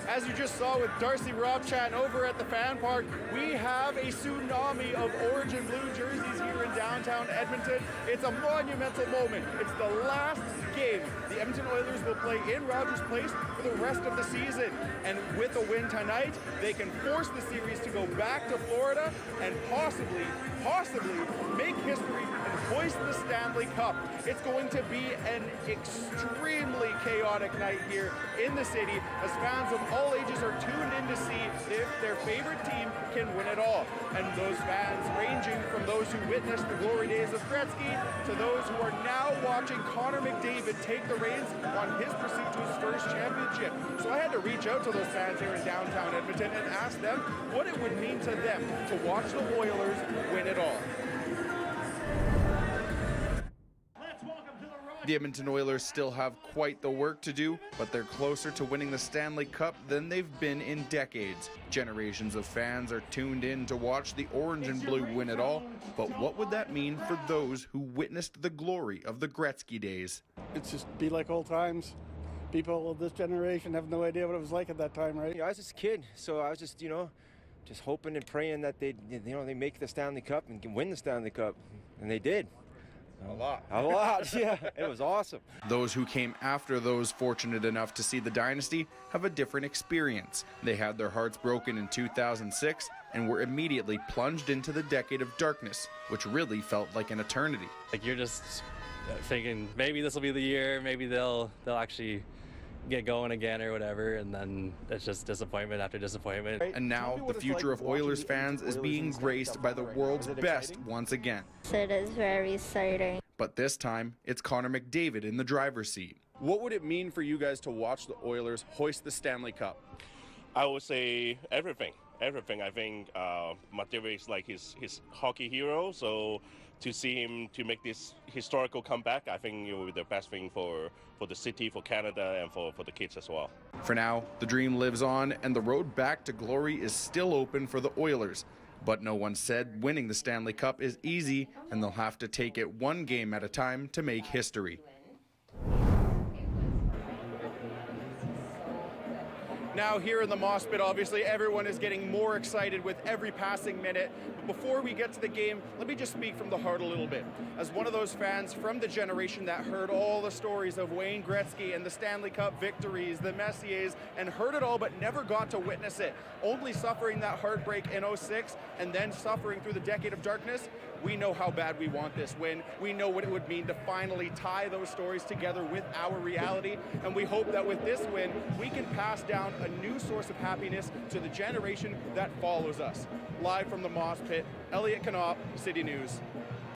As you just saw with Darcy Robchat over at the fan park, we have a tsunami of orange and blue jerseys here in downtown Edmonton. It's a monumental moment. It's the last game the Edmonton Oilers will play in Rogers Place for the rest of the season. And with a win tonight, they can force the series to go back to Florida and possibly make history and hoist the Stanley Cup. It's going to be an extremely chaotic night here in the city as fans of all ages are tuned in to see if their favorite team can win it all. And those fans ranging from those who witnessed the glory days of Gretzky to those who are now watching Connor McDavid take the reins on his pursuit to his first championship. So I had to reach out to those fans here in downtown Edmonton and ask them what it would mean to them to watch the Oilers win it all. The Edmonton Oilers still have quite the work to do, but they're closer to winning the Stanley Cup than they've been in decades. Generations of fans are tuned in to watch the orange and blue win it all, but what would that mean for those who witnessed the glory of the Gretzky days? It's just be like old times. People of this generation have no idea what it was like at that time, right? I was just a kid, so I was just, just hoping and praying that they make the Stanley Cup and can win the Stanley Cup, and they did. A lot, yeah. It was awesome. Those who came after those fortunate enough to see the dynasty have a different experience. They had their hearts broken in 2006 and were immediately plunged into the decade of darkness, which really felt like an eternity. Like you're just thinking maybe this will be the year, maybe they'll actually get going again or whatever, and then it's just disappointment after disappointment. And now the future of Oilers fans is being graced by the world's best once again. It is very exciting. But this time, it's Connor McDavid in the driver's seat. What would it mean for you guys to watch the Oilers hoist the Stanley Cup? I would say everything. Everything. I think McDavid is like his hockey hero, so to see him to make this historical comeback, I think it will be the best thing for the city, for Canada, and for the kids as well. For now, the dream lives on, and the road back to glory is still open for the Oilers. But no one said winning the Stanley Cup is easy, and they'll have to take it one game at a time to make history. Now here in the Moss Pit, obviously, everyone is getting more excited with every passing minute. But before we get to the game, let me just speak from the heart a little bit. As one of those fans from the generation that heard all the stories of Wayne Gretzky and the Stanley Cup victories, the Messiers, and heard it all but never got to witness it, only suffering that heartbreak in '06 and then suffering through the decade of darkness, we know how bad we want this win. We know what it would mean to finally tie those stories together with our reality, and we hope that with this win, we can pass down a new source of happiness to the generation that follows us. Live from the Moss Pit, Elliott Knopp, City News.